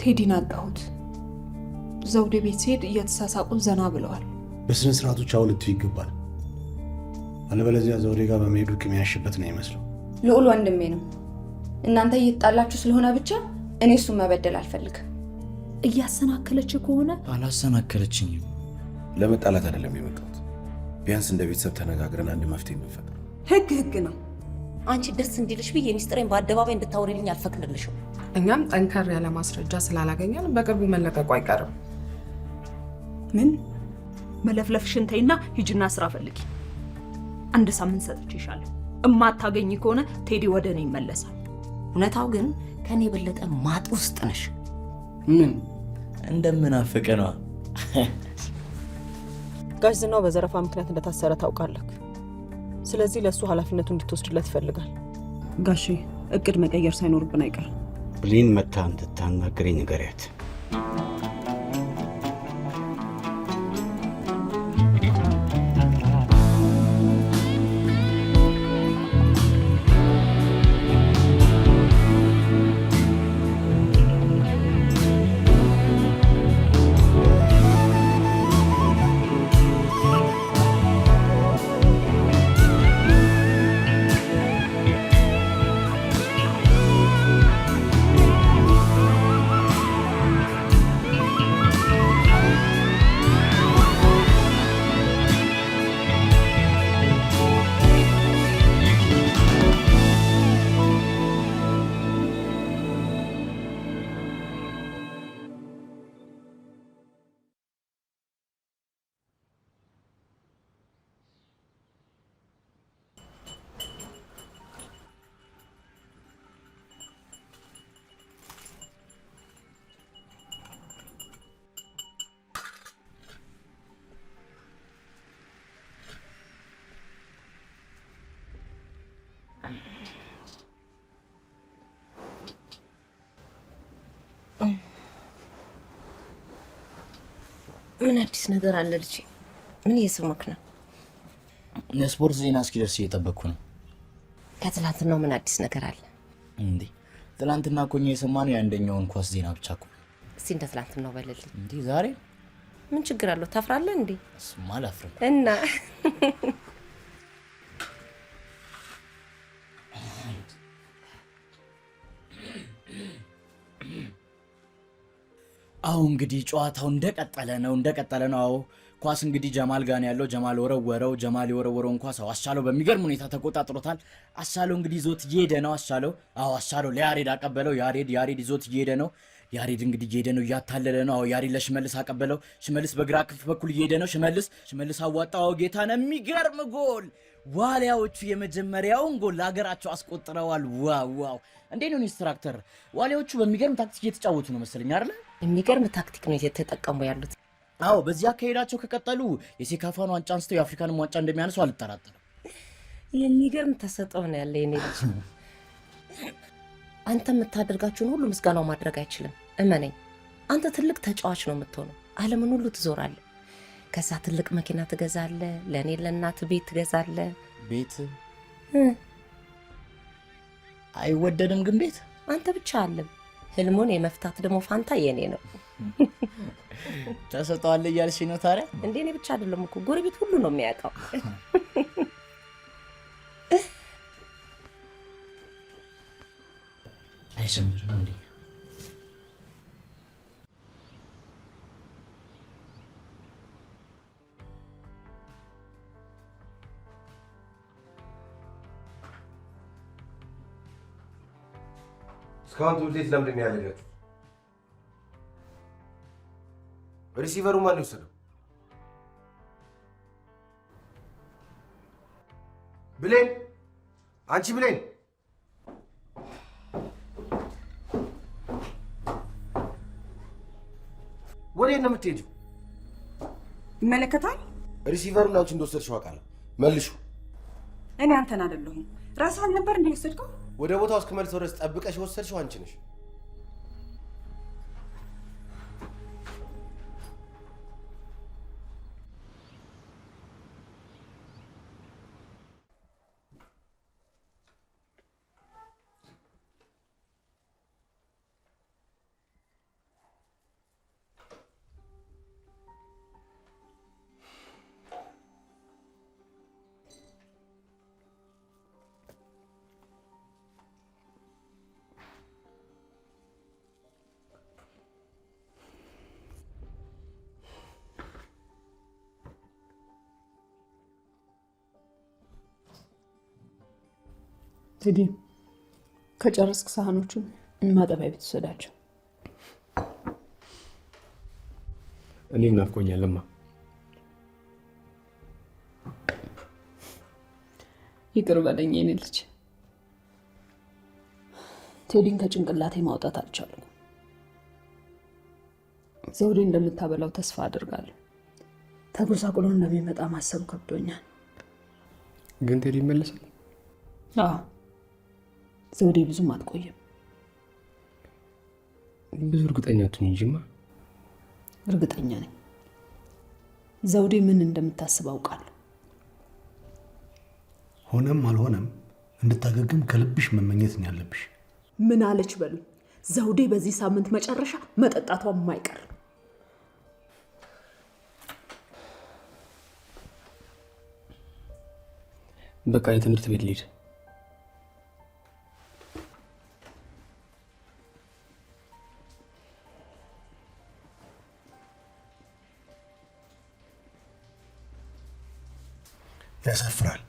ቴዲን አጣሁት። ዘውዴ ቤት ሲሄድ እየተሳሳቁ ዘና ብለዋል። በስነ ስርዓቱ ቻው ልትዩ ይገባል። አለበለዚያ ዘውዴ ጋር በመሄዱ ቂም ያሽበት ነው ይመስለው። ልዑል ወንድሜ ነው። እናንተ እየተጣላችሁ ስለሆነ ብቻ እኔ እሱን መበደል አልፈልግም። እያሰናከለች ከሆነ አላሰናከለችኝም። ለመጣላት አይደለም የመጣሁት። ቢያንስ እንደ ቤተሰብ ተነጋግረን አንድ መፍትሄ እንፈጥር። ህግ ነው። አንቺ ደስ እንዲልሽ ብዬ ሚስጥሬን በአደባባይ እንድታወሪልኝ አልፈቅድልሽም። እኛም ጠንከር ያለ ማስረጃ ስላላገኘን በቅርቡ መለቀቁ አይቀርም። ምን መለፍለፍሽን ተይና ሂጂና ስራ ፈልጊ። አንድ ሳምንት ሰጥቼሻለሁ። እማታገኝ ከሆነ ቴዲ ወደ እኔ ይመለሳል። እውነታው ግን ከኔ የበለጠ ማጥ ውስጥ ነሽ። ምን እንደምናፍቅ ነው። ጋሽ ዝናው በዘረፋ ምክንያት እንደታሰረ ታውቃለህ። ስለዚህ ለሱ ኃላፊነቱ እንድትወስድለት ይፈልጋል። ጋሼ እቅድ መቀየር ሳይኖርብን አይቀርም። ብሌን መታ እንድታናግረኝ ንገሪያት። ምን አዲስ ነገር አለ ልጅ? ምን እየሰማክ ነው? የስፖርት ዜና እስኪደርስ እየጠበቅኩ ነው። ከትላንትናው ምን አዲስ ነገር አለ እንዴ? ትላንትና እኮ እኛ የሰማነው የአንደኛውን ኳስ ዜና ብቻ እኮ። እስቲ እንደ ትላንትናው በልልኝ እንዴ። ዛሬ ምን ችግር አለው? ታፍራለህ እንዴ? እሱማ አላፍርም። እና አዎ እንግዲህ ጨዋታው እንደቀጠለ ነው። አዎ ኳስ እንግዲህ ጀማል ጋር ያለው። ጀማል ወረወረው። ጀማል የወረወረውን ኳስ አሻለው በሚገርም ሁኔታ ተቆጣጥሮታል። አሻለው እንግዲህ ይዞት እየሄደ ነው። አሻለው ለያሬድ አቀበለው። ያሬድ ይዞት እየሄደ ነው። ያሬድ እንግዲህ እየሄደ ነው፣ እያታለለ ነው። አዎ ያሬድ ለሽመልስ አቀበለው። ሽመልስ በግራ ክንፍ በኩል እየሄደ ነው። ሽመልስ አዋጣው። ጌታነህ የሚገርም ጎል! ዋሊያዎቹ የመጀመሪያውን ጎል ለሀገራቸው አስቆጥረዋል። ዋው! እንዴት ነው ኢንስትራክተር? ዋሊያዎቹ በሚገርም ታክቲክ እየተጫወቱ ነው መሰለኝ አይደል? የሚገርም ታክቲክ ነው እየተጠቀሙ ያሉት። አዎ በዚህ አካሄዳቸው ከቀጠሉ የሴካፋን ዋንጫ አንስተው የአፍሪካንም ዋንጫ እንደሚያነሱ አልጠራጠርም። የሚገርም ተሰጥኦ ነው ያለ የኔ ልጅ። አንተ የምታደርጋችሁን ሁሉ ምስጋናው ማድረግ አይችልም። እመነኝ፣ አንተ ትልቅ ተጫዋች ነው የምትሆነው። ዓለምን ሁሉ ትዞራለህ። ከዛ ትልቅ መኪና ትገዛለህ፣ ለእኔ ለእናት ቤት ትገዛለህ። ቤት አይወደድም ግን ቤት አንተ ብቻ አለም። ህልሙን የመፍታት ደግሞ ፋንታ የኔ ነው። ተሰጥቷል እያልሽ ነው ታዲያ? እንዴ እኔ ብቻ አይደለም እኮ ጎረቤት ሁሉ ነው የሚያውቀው። አይሰምርም እንዴ? እስካሁን ትምህርት ቤት ለምንድን ነው ያልሄዳችሁት? ሪሲቨሩ ማን ይወሰደው? ብሌን፣ አንቺ ብሌን፣ ወዴት ነው የምትሄጂው? ይመለከታል። ሪሲቨሩን አንቺ እንደወሰድሽው አውቃለሁ። መልሹ። እኔ አንተን አይደለሁም። ራስህ አልነበር እንደ ወሰድከው? ወደ ቦታው እስክመልሰው ድረስ ጠብቀሽ የወሰድሽው አንቺ ነሽ። ቴዲ ከጨረስክ ሳህኖቹን ማጠቢያ ቤት ወሰዳቸው። እኔ ናፍቆኛልማ። ይቅር በለኝ የኔ ልጅ። ቴዲን ከጭንቅላቴ ማውጣት አልቻልኩም። ዘውዴ እንደምታበላው ተስፋ አድርጋለሁ። ተጎሳቁሎ እንደሚመጣ ማሰብ ከብዶኛል። ግን ቴዲ ይመለሳል? አዎ፣ ዘውዴ ብዙም አትቆይም። ብዙ እርግጠኛ አትሁኝ እንጂማ። እርግጠኛ ነኝ። ዘውዴ ምን እንደምታስብ አውቃለሁ። ሆነም አልሆነም እንድታገግም ከልብሽ መመኘት ነው ያለብሽ። ምን አለች በሉኝ። ዘውዴ በዚህ ሳምንት መጨረሻ መጠጣቷ የማይቀር። በቃ የትምህርት ቤት ልሂድ። ያሳፍራል።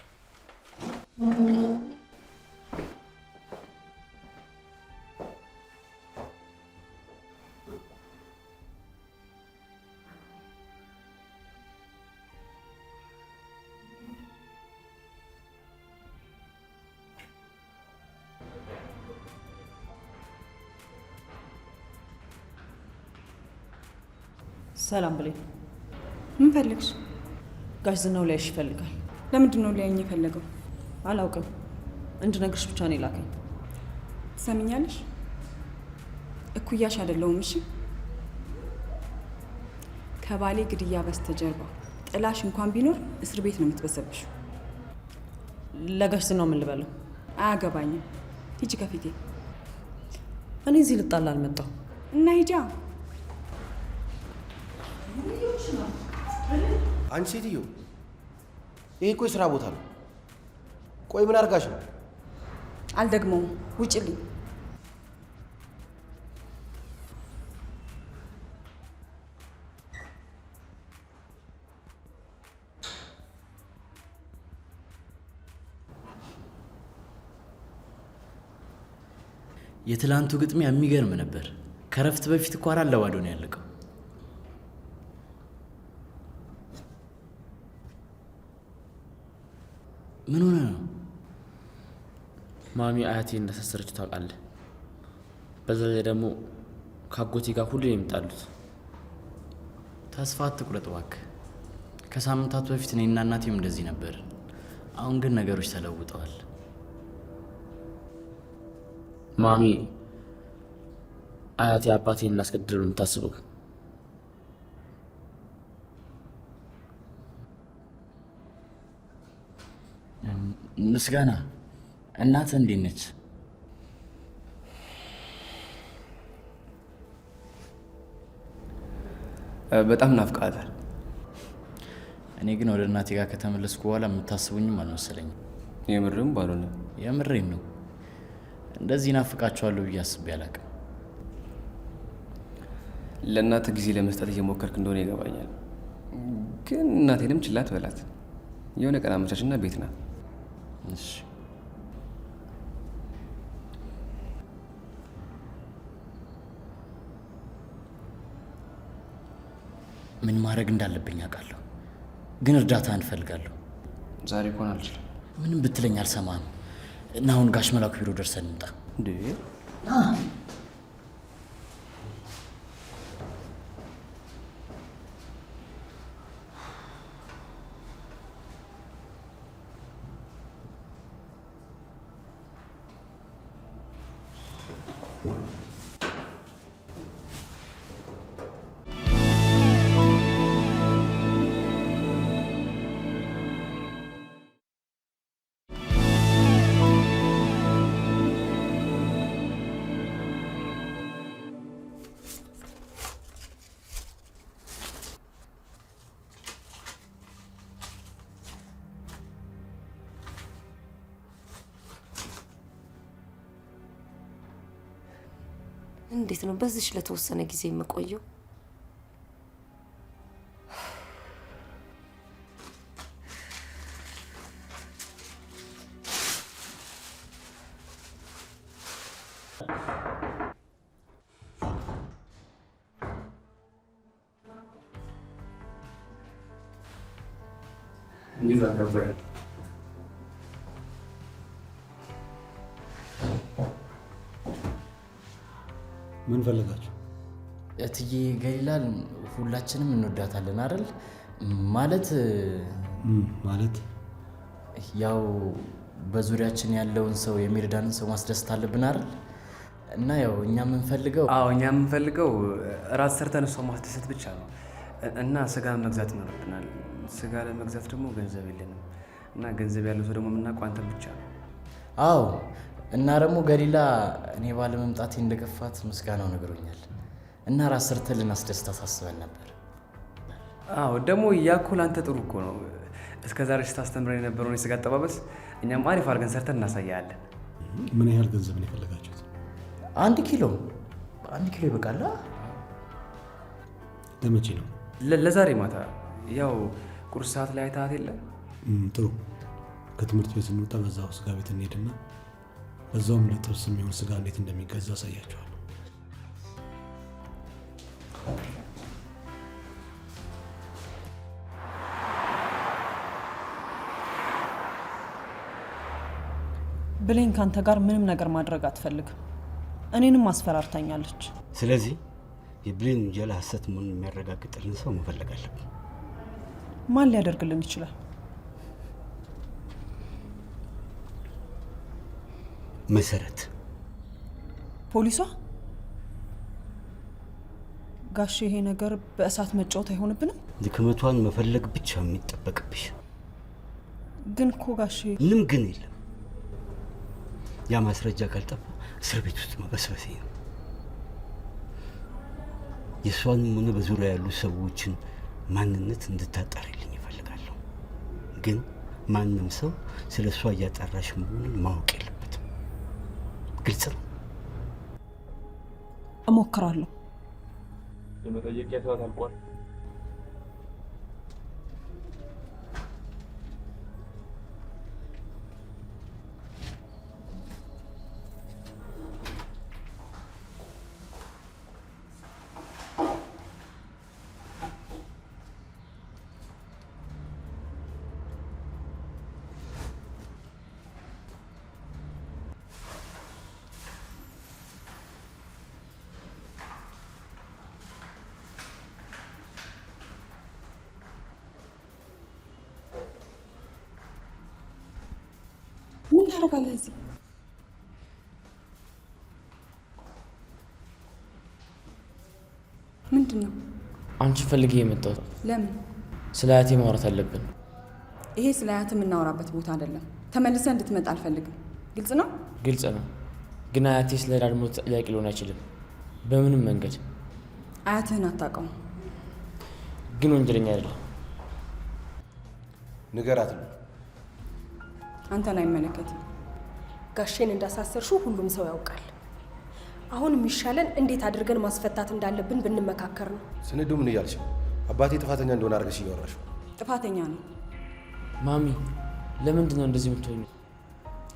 ሰላም ብለኝ። ምን ፈልግሽ? ጋሽ ዝናው ሊያይሽ ይፈልጋል። ለምንድን ነው ሊያየኝ የፈለገው? አላውቅም፣ እንድነግርሽ ብቻ ነው የላከኝ። ትሰሚኛለሽ? እኩያሽ አይደለሁም። እሺ፣ ከባሌ ግድያ በስተጀርባ ጥላሽ እንኳን ቢኖር እስር ቤት ነው የምትበሰብሹ። ለጋሽ ዝናው ምን ልበለው? አያገባኝም። ሂጂ ከፊቴ። እኔ እዚህ ልጣላ አልመጣሁ እና ሂጃ። አንቺ ሴትዮ፣ ይሄ እኮ የስራ ቦታ ነው። ቆይ ምን አድርጋሽ ነው? አልደግመውም። ውጭልኝ። የትላንቱ ግጥሚያ የሚገርም ነበር። ከረፍት በፊት እኮ 4-2 ነው ያለቀው። ምን ሆነ ነው? ማሚ አያቴ እንዳሳሰረች ታውቃለህ። በዛ ላይ ደግሞ ከአጎቴ ጋር ሁሌ የሚጣሉት። ተስፋ አትቁረጥ እባክህ። ከሳምንታት በፊት እኔና እናቴም እንደዚህ ነበር። አሁን ግን ነገሮች ተለውጠዋል። ማሚ አያቴ አባቴን እናስገድል ነው የምታስበው። ምስጋና፣ እናትህ እንዴት ነች? በጣም ናፍቃታል። እኔ ግን ወደ እናቴ ጋር ከተመለስኩ በኋላ የምታስቡኝም አልመሰለኝም። የምርም ባልሆነ የምሬን ነው። እንደዚህ ናፍቃቸዋለሁ ብዬ አስቤ አላውቅም። ለእናት ጊዜ ለመስጠት እየሞከርክ እንደሆነ ይገባኛል። ግን እናቴንም ችላ ትበላት። የሆነ ቀን አመቻችና ቤት ናት። እሺ። ምን ማድረግ እንዳለብኝ አውቃለሁ፣ ግን እርዳታ እንፈልጋለሁ። ዛሬ እንኳን አልችልም። ምንም ብትለኝ አልሰማህም። እና አሁን ጋሽ መላኩ ቢሮ ደርሰን እንምጣ። እንዴ እንዴት ነው በዚህ ለተወሰነ ጊዜ የምቆየው? እንዴት አከበረ? ምን ፈልጋችሁ? እትዬ ገሊላን ሁላችንም እንወዳታለን አይደል? ማለት ያው በዙሪያችን ያለውን ሰው የሚረዳንን ሰው ማስደሰት አለብን አይደል? እና ያው እኛ የምንፈልገው ራስ ሰርተን እሷ ማስደሰት ብቻ ነው። እና ስጋ መግዛት ይኖርብናል። ስጋ ለመግዛት ደግሞ ገንዘብ የለንም። እና ገንዘብ ያለው ሰው ደግሞ የምናውቀው አንተን ብቻ ነው። አዎ። እና ደግሞ ገሊላ እኔ ባለመምጣቴ እንደከፋት ምስጋናው ነግሮኛል። እና ራስ ሰርተን ልናስደስታት አስበን ነበር። አዎ ደግሞ ያኮል አንተ ጥሩ እኮ ነው። እስከ ዛሬ ስታስተምረን የነበረውን የስጋ አጠባበስ እኛም አሪፍ አድርገን ሰርተን እናሳያለን። ምን ያህል ገንዘብ ነው የፈለጋችሁት? 1 ኪሎ ይበቃል። ለመቼ ነው? ለዛሬ ማታ። ያው ቁርስ ሰዓት ላይ አይታት የለ? ጥሩ። ከትምህርት ቤት ስንወጣ በዛው ስጋ ቤት እንሄድና በዛውም ለጥብስ የሚሆን ስጋ እንዴት እንደሚገዛ አሳያቸዋለሁ። ብሌን ካንተ ጋር ምንም ነገር ማድረግ አትፈልግም። እኔንም አስፈራርታኛለች። ስለዚህ የብሌን ውንጀላ ሐሰት መሆኑን የሚያረጋግጥልን ሰው መፈለግ አለብን። ማን ሊያደርግልን ይችላል? መሰረት። ፖሊሷ? ጋሼ ይሄ ነገር በእሳት መጫወት አይሆንብንም? ድክመቷን መፈለግ ብቻ የሚጠበቅብሽ። ግን እኮ ጋሼ ምንም ግን የለም። ያ ማስረጃ ካልጠፋ እስር ቤት ውስጥ መበስበሴ ነው። የእሷንም ሆነ በዙሪያ ያሉ ሰዎችን ማንነት እንድታጣሪልኝ ይፈልጋለሁ። ግን ማንም ሰው ስለ እሷ እያጣራሽ መሆኑን ማወቅ የለበትም። ግልጽ ነው? እሞክራለሁ። የመጠየቂያ ሰዓት አልቋል። ምን ታደርጋለህ እዚህ? ምንድን ነው? አንቺ ፈልጌ የመጣሁት። ለምን? ስለ አያቴ ማውራት አለብን። ይሄ ስለ አያት የምናወራበት ቦታ አይደለም። ተመልሰህ እንድትመጣ አልፈልግም። ግልጽ ነው? ግልጽ ነው። ግን አያቴ ስለ ዳድሞ ተጠያቂ ሊሆን አይችልም በምንም መንገድ። አያትህን አታውቀውም። ግን ወንጀለኛ አይደለም። ንገራት ነው። አንተን አይመለከትም። ጋሼን እንዳሳሰርሽው ሁሉም ሰው ያውቃል። አሁን የሚሻለን እንዴት አድርገን ማስፈታት እንዳለብን ብንመካከር ነው። ስንዱ ምን እያልሽ? አባቴ ጥፋተኛ እንደሆነ አድርገሽ እያወራሽ። ጥፋተኛ ነው። ማሚ ለምንድን ነው እንደዚህ የምትሆኙ?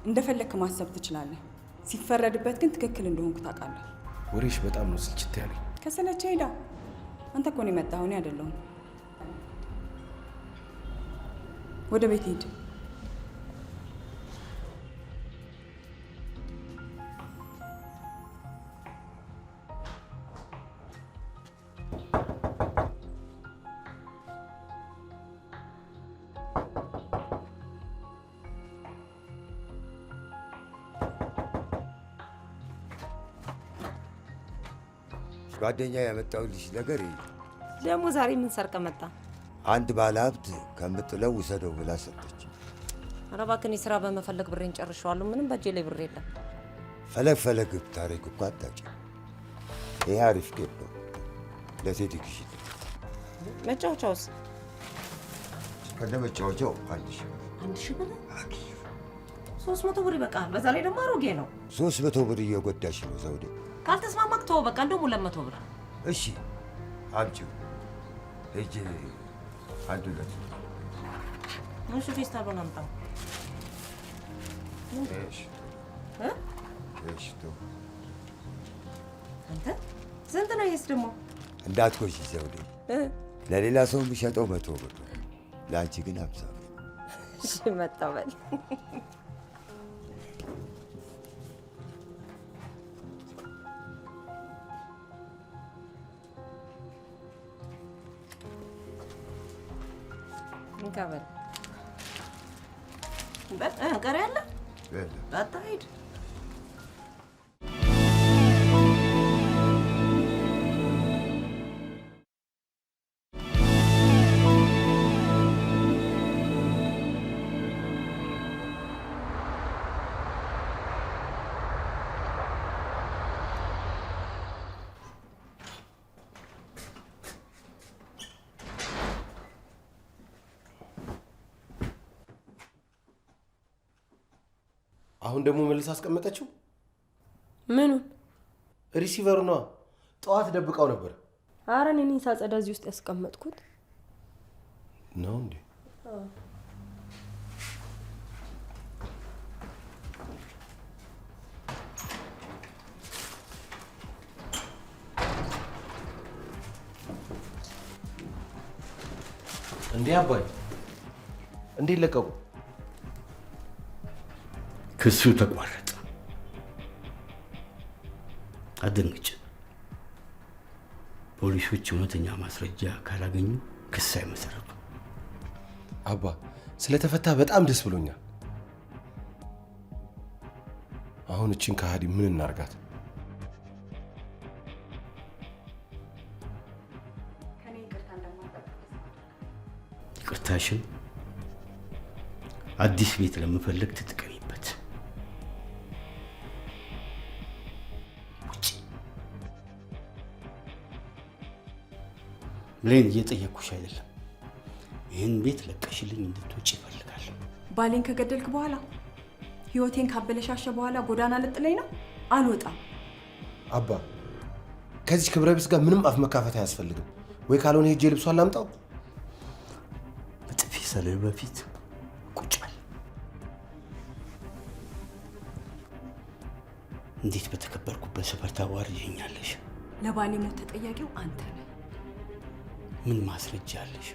እንደፈለክ ማሰብ ትችላለህ። ሲፈረድበት ግን ትክክል እንደሆንኩ ታውቃለህ። ወሬሽ በጣም ነው ስልችት ያለኝ። ከሰለቸ ሄዳ። አንተ እኮ ነው የመጣኸው፣ እኔ አይደለሁም። ወደ ቤት ሂድ። ጓደኛ ያመጣውልሽ ነገር ደግሞ ዛሬ ምን ሰርቀ መጣ? አንድ ባለ ሀብት ከምጥለው ውሰደው ብላ ሰጠች። ኧረ እባክህ፣ ስራ በመፈለግ ብሬን ጨርሼዋለሁ። ምንም በእጄ ላይ ብር የለም። ፈለግ ብታረግ እኮ አታውቂም። ይሄ አሪፍ ጌጥ ነው። ለቴዲ ግዢልኝ። መጫወቻውስ? ከነ መጫወቻው 1,000 ብር? 300 ብር ይበቃል። በዛ ላይ ደግሞ አሮጌ ነው። 300 ብር እየጎዳሽ ነው ዘውዴ። ካልተስማማክ ተወው በቃ። እንደውም 200 ብር። እሺ አምጪው። ሂጂ አንዱ ለት እሺ፣ ፌስታሉን አምጣው። እሺ ተው። አንተ ስንት ነው ይሄስ ደግሞ? እንዳትጎጂ ዘውዴ። ለሌላ ሰው የሚሸጠው 100 ብር ነው፣ ለአንቺ ግን 50 ብር። እሺ መጣሁ በል። እንካ በል። ቀሪ ያለ አታሂድ። አሁን ደግሞ መልስ አስቀመጠችው። ምኑን? ሪሲቨሩ ነዋ። ጠዋት ደብቀው ነበር። ኧረ እኔ ነኝ ሳጸዳ እዚህ ውስጥ ያስቀመጥኩት ነው እንዴ? እንዴ አባይ እንዴት ለቀቁ? ክሱ ተቋረጠ። አትደንግጭ። ፖሊሶች እውነተኛ ማስረጃ ካላገኙ ክስ አይመሰረቱ። አባ ስለተፈታ በጣም ደስ ብሎኛል። አሁን እችን ከሃዲ ምን እናርጋት? ይቅርታሽን አዲስ ቤት ለመፈለግ ትጥቀሚበት። ብሌን እየጠየቅኩሽ አይደለም። ይህን ቤት ለቀሽልኝ እንድትወጪ እፈልጋለሁ። ባሌን ከገደልክ በኋላ ህይወቴን ካበለሻሸ በኋላ ጎዳና ልጥለኝ ነው? አልወጣም። አባ ከዚህ ክብረ ቢስ ጋር ምንም አፍ መካፈት አያስፈልግም። ወይ ካልሆነ ሄጄ ልብሷን ላምጣው። በጥፊ ሰለል በፊት ቁጭ በል። እንዴት በተከበርኩበት ሰፈር ታዋርጀኛለሽ? ለባሌ ሞት ተጠያቂው አንተ ነህ። ምን ማስረጃ አለሽ?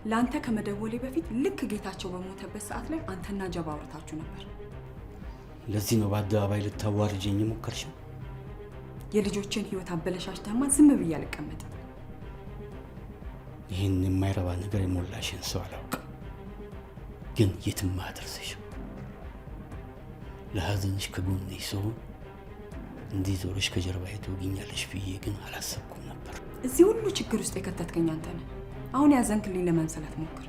ለአንተ ከመደወሌ በፊት ልክ ጌታቸው በሞተበት ሰዓት ላይ አንተና ጀባ አውርታችሁ ነበር። ለዚህ ነው በአደባባይ ልታዋርጀኝ ሞከርሽው? የልጆችን ህይወት አበለሻሽተህማ ዝም ብዬ አልቀመጥም። ይህን የማይረባ ነገር የሞላሽን ሰው አላውቅም፣ ግን የትም አያደርስሽም። ለሀዘንሽ ከጎኔ ስሆን እንዲህ ዞረሽ ከጀርባዬ ትወጊኛለሽ ብዬ ግን አላሰብኩም ነበር። እዚህ ሁሉ ችግር ውስጥ የከተትከኝ አንተ ነህ። አሁን ያዘንክልኝ ለመምሰል አትሞክር።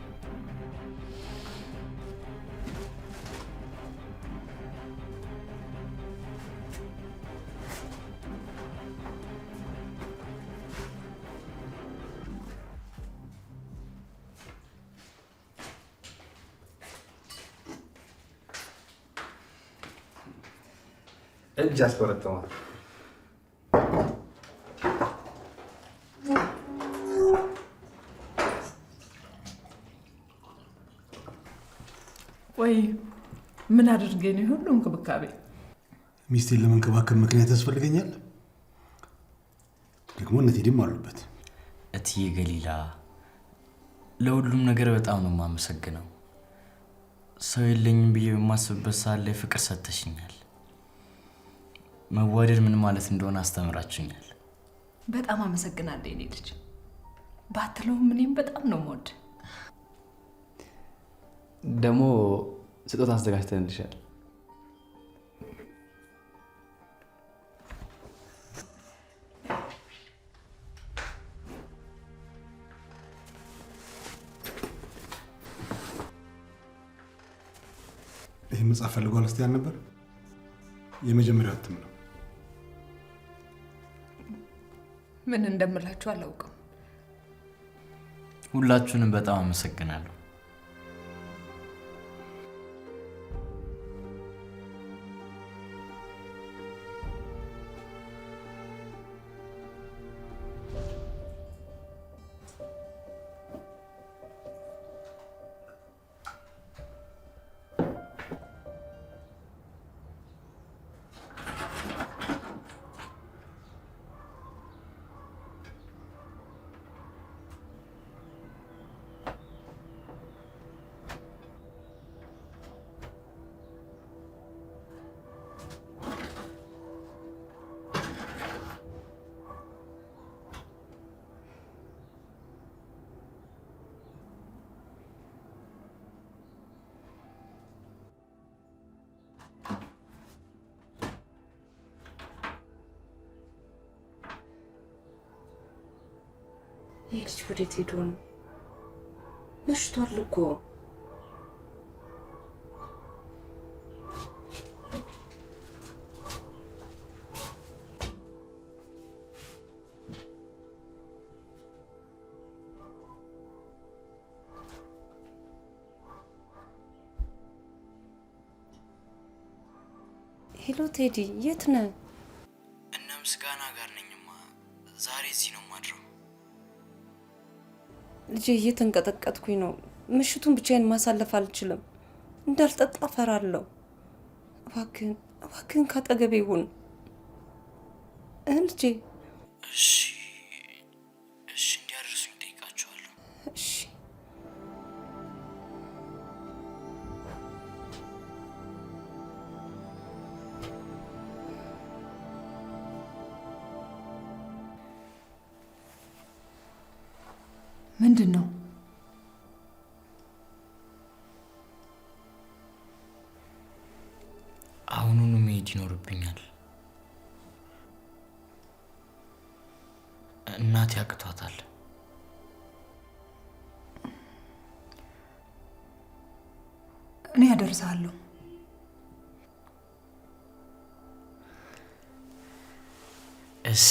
እጅ አስቆረጥማል። ወይ ምን አድርጌ ነው ሁሉ እንክብካቤ? ሚስቴን ለመንከባከብ ምክንያት ያስፈልገኛል። ደግሞ እነ ቴዲም አሉበት። እትዬ ገሊላ ለሁሉም ነገር በጣም ነው የማመሰግነው። ሰው የለኝም ብዬ በማስብበት ሰዓት ላይ ፍቅር ሰጥተሽኛል። መዋደድ ምን ማለት እንደሆነ አስተምራችኛል። በጣም አመሰግናለሁ የኔ ልጅ። ባትለውም እኔም በጣም ነው የምወድ። ደግሞ ስጦታ አዘጋጅተንልሻል። ይህ መጽሐፍ ፈልጓል ስትያል ነበር። የመጀመሪያው እትም ነው። ምን እንደምላችሁ አላውቅም። ሁላችሁንም በጣም አመሰግናለሁ። ልጅ ወዴት ሄዶ ነው? መሽቷል እኮ። ሄሎ ቴዲ፣ የት ነህ? እነ ምስጋና ጋር ነኝማ። ዛሬ እዚህ ነው ማድረው። ልጄ እየተንቀጠቀጥኩኝ ነው። ምሽቱን ብቻዬን ማሳለፍ አልችልም። እንዳልጠጣ ፈራለሁ። እባክህን ካጠገቤ ይሁን ልጄ። እሺ፣ እንዲያደርሱኝ ጠይቃቸዋለሁ። እሺ። ምንድን ነው? አሁኑኑ መሄድ ይኖርብኛል። እናቴ ያቅቷታል። እኔ ያደርሳለሁ። እሺ።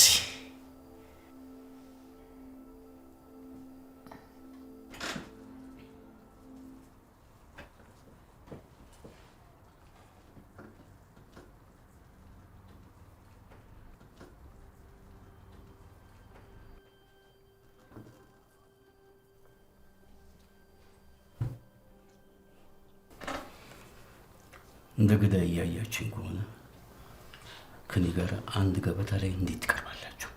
እንደ ገዳይ እያያችኝ ከሆነ ከኔ ጋር አንድ ገበታ ላይ እንዴት ትቀርባላችሁ?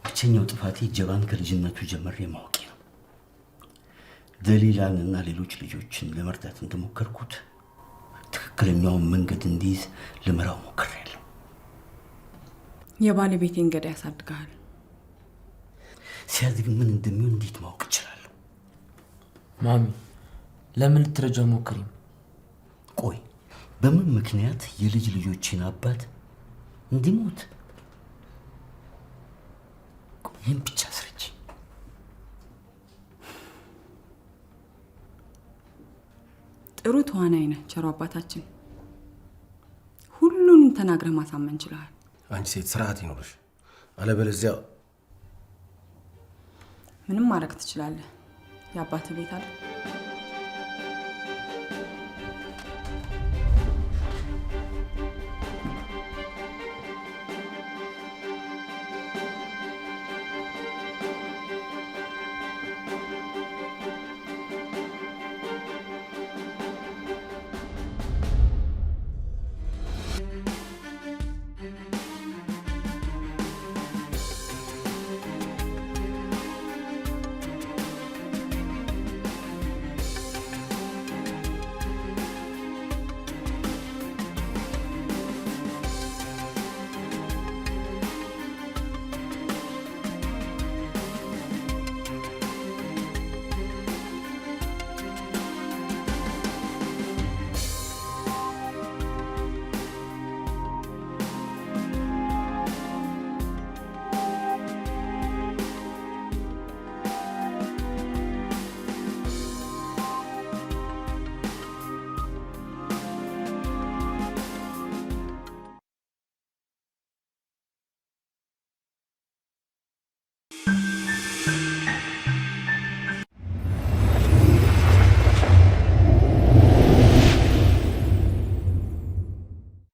ብቸኛው ጥፋቴ ጀባን ከልጅነቱ ጀምሬ ማወቄ ነው። ደሊላንና ሌሎች ልጆችን ለመርዳት እንደሞከርኩት ትክክለኛውን መንገድ እንዲይዝ ልመራው ሞክሬያለሁ። የባለቤቴን ገዳይ ያሳድግሃል። ሲያድግ ምን እንደሚሆን እንዴት ማወቅ እችላለሁ? ማሚ፣ ለምን ልትረጃ ሞክሪም? ቆይ በምን ምክንያት የልጅ ልጆችን አባት እንዲሞት? ይህን ብቻ አስረጅ። ጥሩ ተዋናይ ነህ ቸሮ አባታችን። ሁሉንም ተናግረህ ማሳመን ችለሃል። አንቺ ሴት ስርዓት ይኖርሽ፣ አለበለዚያ ምንም ማድረግ ትችላለህ። የአባትህ ቤት አለ።